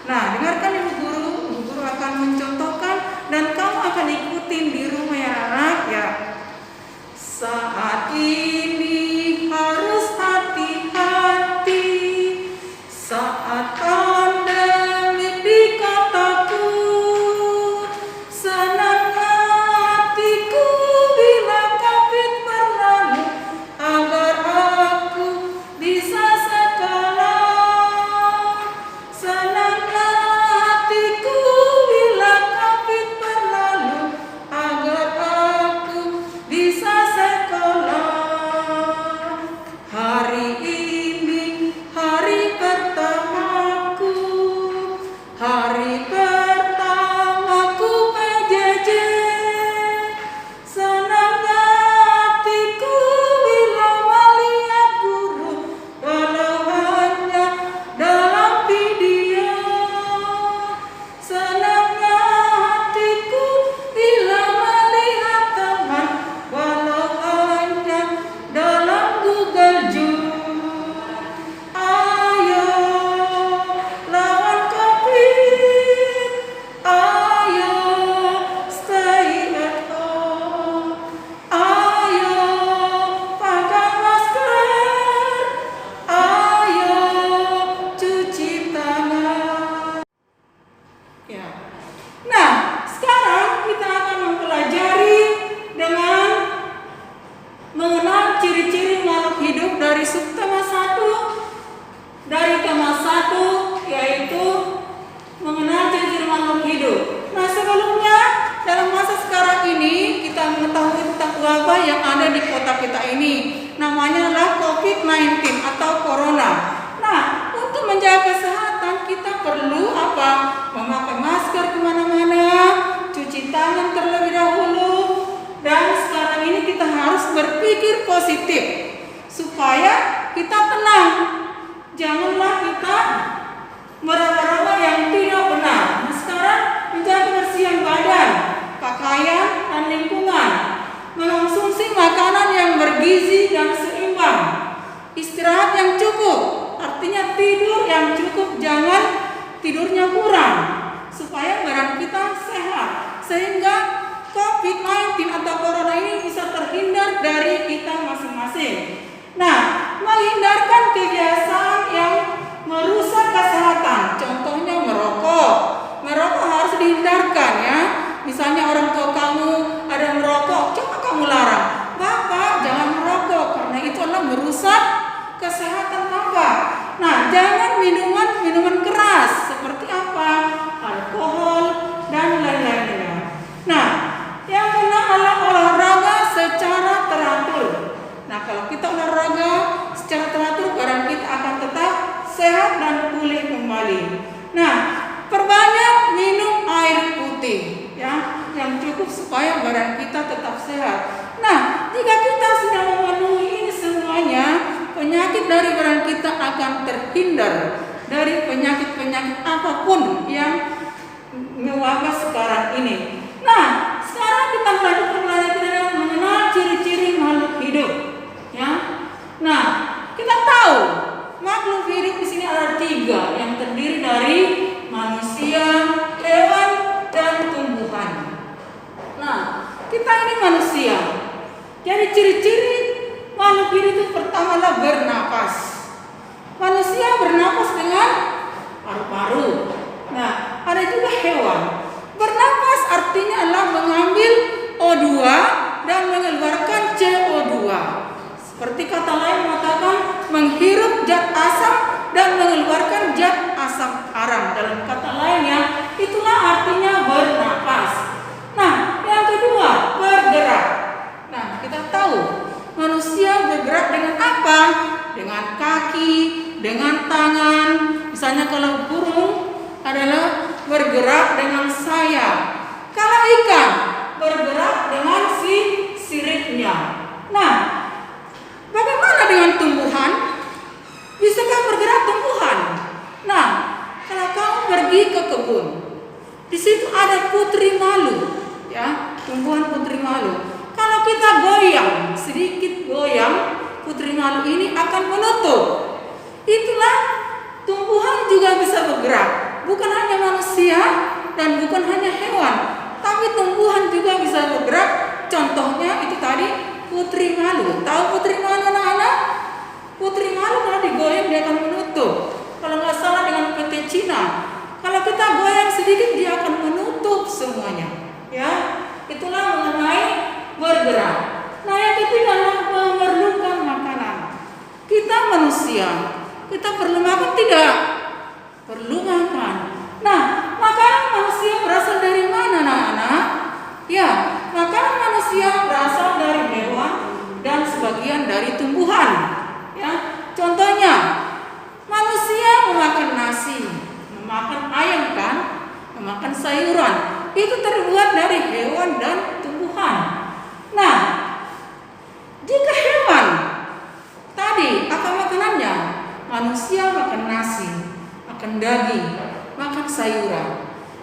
Nah, dengarkan ibu guru akan mencontohkan dan kamu akan ikutin di rumah ya anak ya. Saat ini harus hati-hati saat Anda dikataku, senang hatiku bila Covid berlalu agar aku bisa sekolah. Senang hatiku bila Covid berlalu agar aku bisa sekolah. Hari ini hari pertamaku, hari pertamaku PJJ. Senangnya hatiku bila melihat guru walau hanya dalam video. Senangnya hatiku bila melihat teman walau hanya dalam Google Zoom. Ayo lawan Covid, ayo stay at home, ayo pakai masker, ayo cuci tangan. Ya. Nah, sekarang kita akan mempelajari dengan mengenal ciri-ciri makhluk hidup dari subtema 1, dari tema 1, yaitu mengenal ciri-ciri makhluk hidup. Nah, sebelumnya dalam masa sekarang ini kita mengetahui tentang wabah yang ada di kota kita ini. Namanya adalah COVID-19 atau corona. Nah, untuk menjaga kesehatan kita perlu apa? Memakai masker kemana-mana, cuci tangan terlebih dahulu, dan sekarang ini kita harus berpikir positif supaya kita tenang. Janganlah kita meraba-raba yang tidak benar. Nah, sekarang menjaga kebersihan badan, pakaian, dan lingkungan, mengonsumsi makanan yang bergizi dan seimbang, istirahat yang cukup, artinya tidur yang cukup, jangan tidurnya kurang, supaya badan kita sehat, sehingga COVID-19 atau corona ini bisa terhindar dari kita masing-masing. Nah, menghindarkan kebiasaan yang merusak kesehatan, contohnya merokok. Merokok harus dihindarkan ya. Misalnya orang tua kamu ada merokok, coba kamu larang. Bapak jangan merokok karena itu adalah merusak kesehatan Bapak. Nah, jangan minuman keras seperti apa? Alkohol dan lain-lainnya. Nah, yang keenam adalah olahraga secara teratur. Nah, kalau kita olahraga secara teratur, badan kita akan tetap sehat dan pulih kembali. Nah, perbanyak minum air putih ya, yang cukup supaya badan kita tetap sehat. Nah, jika kita sudah memenuhi ini semuanya, penyakit dari badan kita akan terhindar dari penyakit-penyakit apapun yang mewabah sekarang ini. Nah, sekarang kita melanjutkan pelajaran mengenal ciri-ciri makhluk hidup. Ya, nah kita tahu makhluk hidup di sini ada 3 yang terdiri dari manusia, hewan, dan tumbuhan. Nah, kita ini manusia. Jadi ciri-ciri makhluk hidup itu pertama adalah bernapas. Manusia bernapas dengan paru-paru. Nah, ada juga hewan. Bernapas artinya adalah mengambil O2 dan mengeluarkan CO2. Seperti kata lain mengatakan menghirup zat asam dan mengeluarkan zat asam haram. Dalam kata lainnya, itulah artinya bernapas. Nah, yang kedua, bergerak. Nah, kita tahu manusia bergerak dengan apa? Dengan kaki, dengan tangan. Misalnya kalau burung adalah bergerak dengan sayap. Kalau ikan bergerak dengan siripnya. Nah, bagaimana dengan tumbuhan? Bisakah bergerak tumbuhan? Nah, kalau kamu pergi ke kebun, di situ ada putri malu, ya, tumbuhan putri malu. Kalau kita goyang, sedikit goyang, putri malu ini akan menutup. Itulah tumbuhan juga bisa bergerak. bukan hanya manusia dan bukan hanya hewan, tapi tumbuhan juga bisa bergerak. Contohnya itu tadi putri malu. Tahu putri malu anak-anak? Putri malu kalau digoyang dia akan menutup. Kalau nggak salah dengan PT Cina, kalau kita goyang sedikit dia akan menutup semuanya. Ya, itulah mengenai bergerak. Nah, yang ketiga adalah memerlukan makanan. Kita manusia, kita perlu makan tidak? Perlu makan. Nah, makanan manusia berasal dari mana, anak-anak? Ya, makanan manusia berasal dari hewan dan sebagian dari tumbuhan. Ya, contohnya manusia memakan nasi, memakan ayam kan, memakan sayuran. Itu terbuat dari hewan dan tumbuhan. Nah, jika hewan tadi apa makanannya? Manusia makan nasi, makan daging, makan sayuran.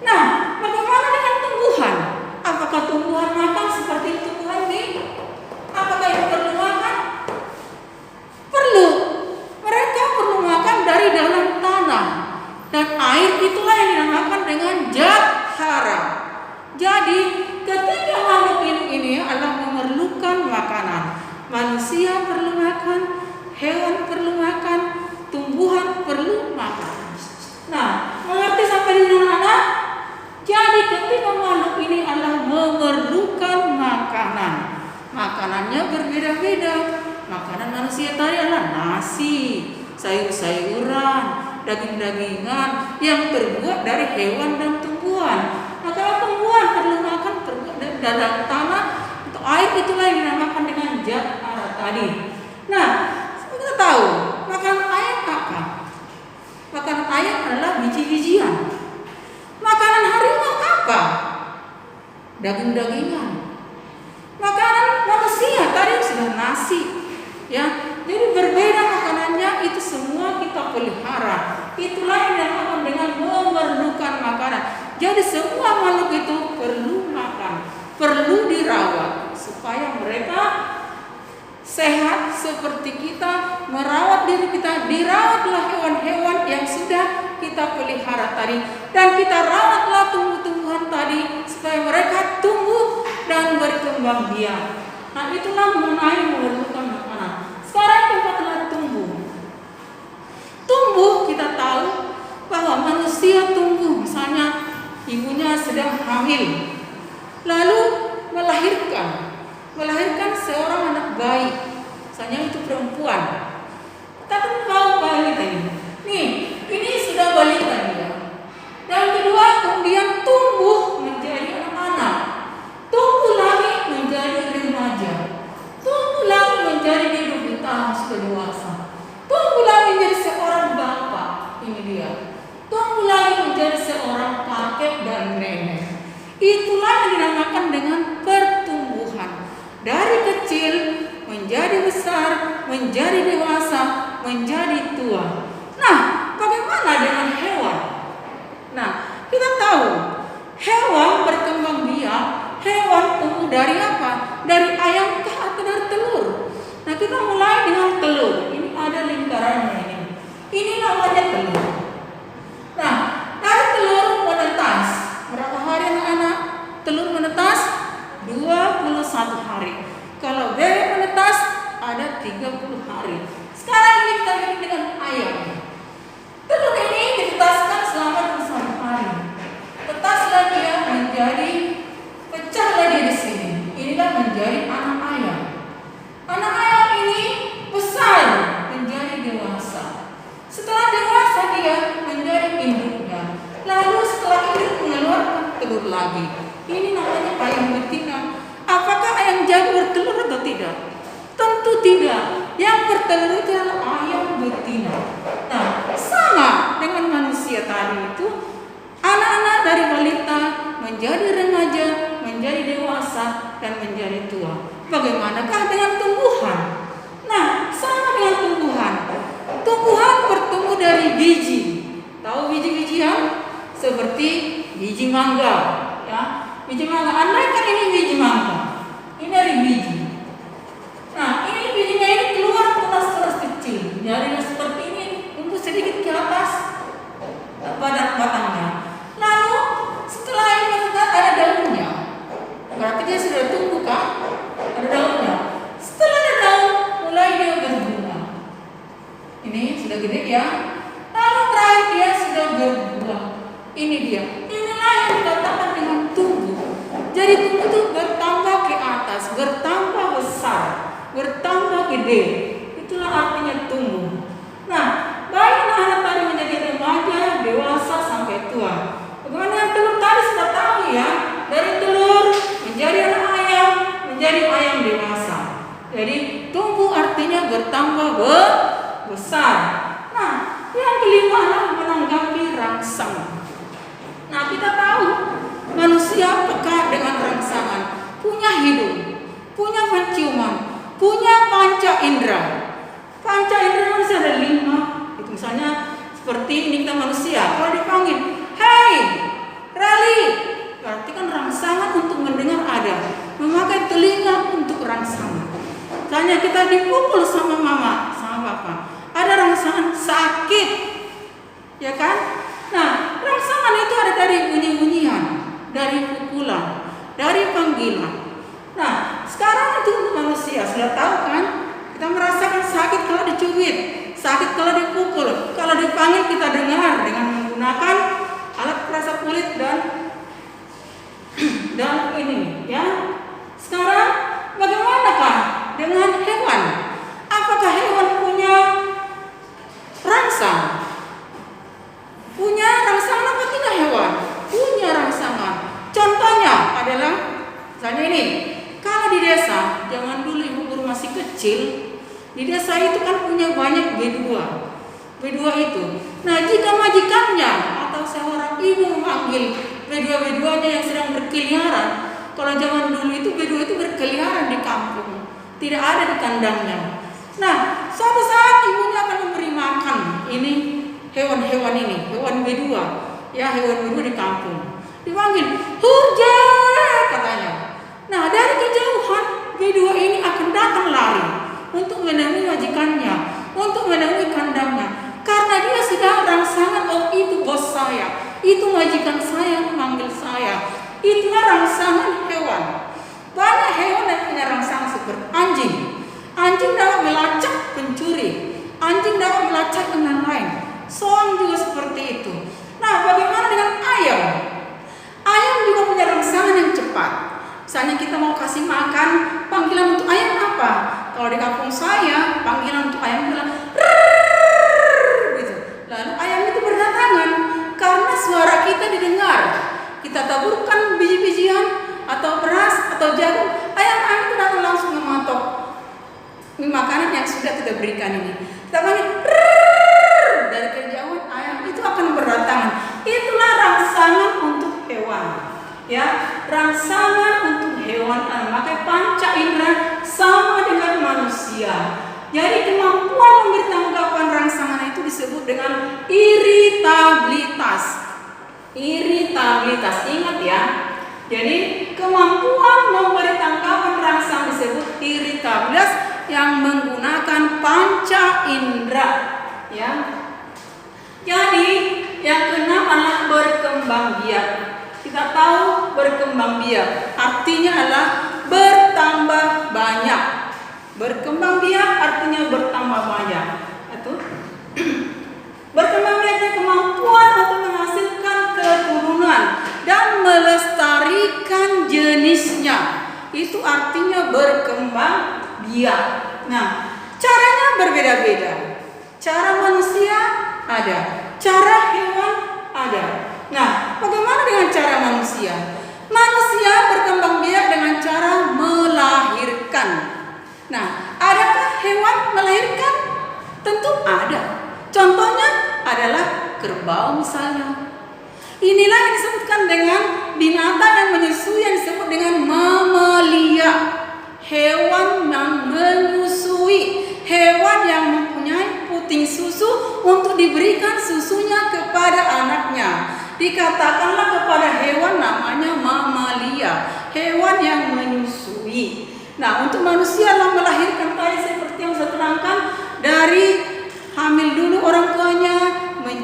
Nah, bagaimana dengan tumbuhan? Apakah tumbuhan makan seperti tumbuhan ini? Apakah itu perlu makan? Perlu. Mereka perlu makan dari dalam tanah. Dan air itulah yang dinamakan dengan jahara. Jadi, ketiga makhluk ini adalah memerlukan makanan. Manusia perlu makan, hewan perlu makan, tumbuhan perlu makan. Nah, mengerti sampai di mana? Jadi ketiga makhluk ini adalah memerlukan makanan. Makanannya berbeda-beda. Makanan manusia tadi adalah nasi, sayur-sayuran, daging-dagingan yang terbuat dari hewan dan tumbuhan. Nah, kalau tumbuhan perlu makan terbuat dari dalam tanah, untuk air itulah yang dinamakan dengan jahara tadi. Nah, kita tahu makanan ayam apa? Makanan ayam adalah biji-bijian. Makanan harimau apa? Daging-dagingan. Makanan manusia tadi sudah nasi. Ya, jadi berbeda makanannya, itu semua kita pelihara. Itulah yang dinamakan dengan memerlukan makanan. Jadi semua makhluk itu perlu makan, perlu dirawat supaya mereka sehat seperti kita, merawat diri kita. Dirawatlah hewan-hewan yang sudah kita pelihara tadi, dan kita rawatlah tumbuh-tumbuhan tadi supaya mereka tumbuh dan berkembang biak. Nah, itulah mengenai memerlukan makanan. Sekarang kita telah tumbuh. Tumbuh kita tahu bahwa manusia tumbuh, misalnya ibunya sedang hamil, lalu melahirkan seorang anak bayi, misalnya itu perempuan. Kita tahu balita ini. Nih, ini sudah balita dia. Dan kedua, kemudian tumbuh menjadi anak-anak, tumbuh lagi menjadi remaja, tumbuh lagi menjadi 20 tahun sudah dewasa, tumbuh lagi menjadi seorang bapak. Ini dia. Tumbuh lagi menjadi seorang kakek dan nenek. Itulah yang dinamakan dengan pertumbuhan. Dari kecil menjadi besar, menjadi dewasa, menjadi tua. Nah, bagaimana dengan hewan? Nah, kita tahu hewan berkembang biak. Hewan tumbuh dari apa? Dari ayam kah atau dari telur? Nah, kita mulai dengan telur. Ini ada lingkarannya ini. Ini namanya telur. Nah, dari telur menetas. Berapa hari anak-anak? Telur menetas 21 hari. Kalau bebek menetas ada 30 hari. Sekarang ini kita lihat dengan ayam. Telur ini ditetaskan selama 21 hari. Tetaslah dia menjadi, pecahlah dia di sini. Inilah menjadi anak ayam. Anak ayam ini besar menjadi dewasa. Setelah dewasa dia menjadi induknya. Lalu setelah induk mengeluarkan telur lagi. Ini namanya ayam betina. Apakah ayam jago bertelur atau tidak? Tentu tidak. Yang bertelur itu adalah ayam betina. Nah, sama dengan manusia tadi itu, anak-anak dari balita menjadi remaja, menjadi dewasa, dan menjadi tua. Bagaimanakah dengan tumbuhan? Nah, sama dengan tumbuhan. Tumbuhan bertumbuh dari biji. Tahu biji-bijian? Seperti biji mangga, ya. Biji mangga, andaikan ini biji mangga. Ini dari biji. Nah, ini bijinya ini keluar tunas-tunas kecil. Jadinya seperti ini, untuk sedikit ke atas pada batang dia sudah tumbuh kan? Ada daunnya. Setelah ada daun, mulai dia berbunga. Ini sudah gede ya. Lalu terakhir dia sudah berbuah. Ini dia. Inilah yang dikatakan dengan tumbuh. Jadi tumbuh itu bertambah ke atas, bertambah besar, bertambah gede. Itulah artinya tumbuh. Nah, baik anak tadi menjadi remaja, dewasa sampai tua. Bagaimana yang telur tadi sudah tahu ya? Dari telur menjadi anak ayam, menjadi ayam dewasa. Jadi tumbuh artinya bertambah besar. Nah, yang kelima adalah menanggapi rangsangan. Nah, kita tahu manusia peka dengan rangsangan, punya hidung, punya penciuman, punya panca indera. Panca indera manusia ada 5. Itu misalnya seperti ini kita manusia, kalau dipanggil, "Hei, Rali," berarti kan rangsangan untuk mendengar ada. Memakai telinga untuk rangsangan. Misalnya kita dipukul sama mama, sama bapak, ada rangsangan sakit, ya kan? Nah, rangsangan itu ada dari bunyi-bunyian, dari pukulan, dari panggilan. Nah, sekarang itu untuk manusia sudah tahu kan? Kita merasakan sakit kalau dicubit, sakit kalau dipukul, kalau dipanggil kita dengar dengan menggunakan alat perasa kulit dan ini, ya. Sekarang bagaimanakah dengan hewan? Apakah hewan punya rangsang? Punya rangsangan apa tidak hewan? Punya rangsangan. Contohnya adalah misalnya ini. Kalau di desa, zaman dulu ibu guru masih kecil, di desa itu kan punya banyak bedua. Bedua itu. Nah, jika majikannya atau seorang ibu memanggil bedua-beduanya yang sedang berkeliaran, kalau zaman dulu itu bedua itu berkeliaran di kampung, tidak ada di kandangnya. Nah, suatu saat ibunya akan memberi makan ini hewan-hewan ini, hewan bedua, ya hewan bedua di kampung. Dipanggil, "Hurja," katanya. Nah, dari kejauhan bedua ini akan datang lari untuk menemui majikannya, untuk menemui kandangnya, karena dia sudah rangsangan, "Oh, itu bos saya, itu majikan saya memanggil saya." Itulah rangsangan hewan. Banyak hewan yang punya rangsangan seperti anjing. Anjing dapat melacak pencuri, anjing dapat melacak yang lain. Soang juga seperti itu. Nah, bagaimana dengan ayam? Ayam juga punya rangsangan yang cepat. Misalnya kita mau kasih makan, panggilan untuk ayam apa? Kalau di kampung saya, panggilan untuk ayam adalah "rrrr" gitu. Lalu ayam itu berdatangan karena suara kita didengar. Kita taburkan biji-bijian atau beras atau jagung, ayam itu datang langsung mematok makanan yang sudah kita berikan ini. Kita panggil "rrrr", dari kejauhan ayam itu akan berdatangan. Itulah rangsangan untuk hewan. Ya, rangsangan untuk hewan. Maka panca indera sama dengan manusia. Jadi kemampuan memberi tanggapan rangsangan itu disebut dengan iritabilitas. Iritabilitas, ingat ya. Jadi kemampuan memberi tanggapan rangsangan disebut iritabilitas yang menggunakan panca indera. Ya. Jadi yang keenam adalah berkembang biak. Kita tahu berkembang biak artinya adalah bertambah banyak. Berkembang biak artinya bertambah banyak. Itu berkembang biak kemampuan untuk menghasilkan keturunan dan melestarikan jenisnya. Itu artinya berkembang biak. Nah, caranya berbeda-beda. Cara manusia ada, cara hewan ada. Nah, bagaimana dengan cara manusia? Manusia berkembang biak dengan cara melahirkan. Nah, adakah hewan melahirkan? Tentu ada. Contohnya adalah kerbau misalnya. Inilah yang disebutkan dengan binatang yang menyusui, yang disebut dengan mamalia. Hewan yang menyusui, hewan yang mempunyai puting susu untuk diberikan susunya kepada anaknya. Dikatakanlah kepada hewan namanya mamalia, hewan yang menyusui. Nah, untuk manusia yang melahirkan tadi seperti yang saya terangkan, dari hamil dulu orang tuanya,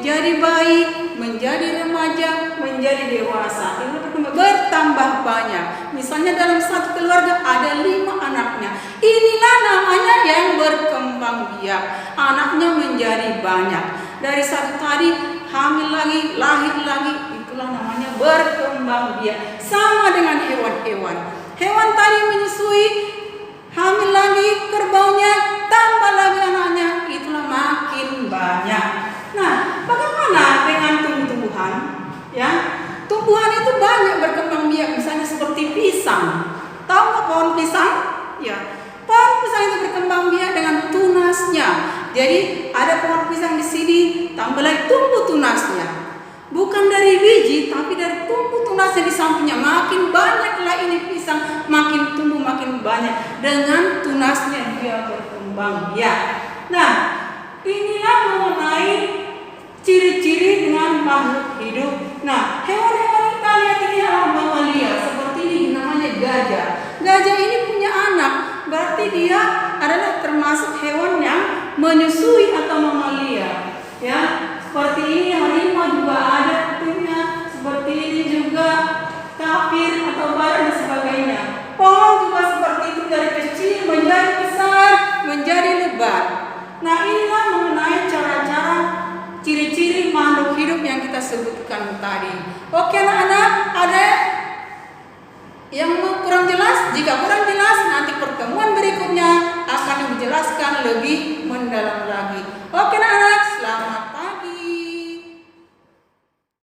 menjadi bayi, menjadi remaja, menjadi dewasa. Bertambah banyak. Misalnya dalam satu keluarga ada 5 anaknya. Inilah namanya yang berkembang biak. Anaknya menjadi banyak. Dari satu tadi hamil lagi, lahir lagi. Itulah namanya berkembang biak. Sama dengan hewan-hewan. Hewan tadi menyusui, hamil lagi kerbaunya, tambah lagi anaknya. Itulah makin banyak. Nah, bagaimana dengan tumbuh-tumbuhan? Ya, tumbuhan itu banyak berkembang biak. Misalnya seperti pisang. Tahu nggak pohon pisang? Ya, pohon pisang itu berkembang biak dengan tunasnya. Jadi ada pohon pisang di sini, tambah lagi tumbuh tunasnya. Bukan dari biji, tapi dari tumbuh tunasnya di sampingnya. Makin banyaklah ini pisang, makin tumbuh makin banyak. Dengan tunasnya dia berkembang biak. Nah, inilah mengenai ciri-ciri dengan makhluk hidup. Nah, hewan-hewan kita lihat ini adalah mamalia. Seperti ini namanya gajah. Gajah ini punya anak, berarti dia adalah termasuk hewan yang menyusui atau mamalia. Ya, seperti ini harimau juga ada punya. Seperti ini juga tapir atau baran dan sebagainya. Pohon juga seperti itu, dari kecil menjadi besar, menjadi lebat. Nah, inilah mengenai cara-cara ciri-ciri makhluk hidup yang kita sebutkan tadi. Oke anak-anak, ada yang kurang jelas? Jika kurang jelas, nanti pertemuan berikutnya akan dijelaskan lebih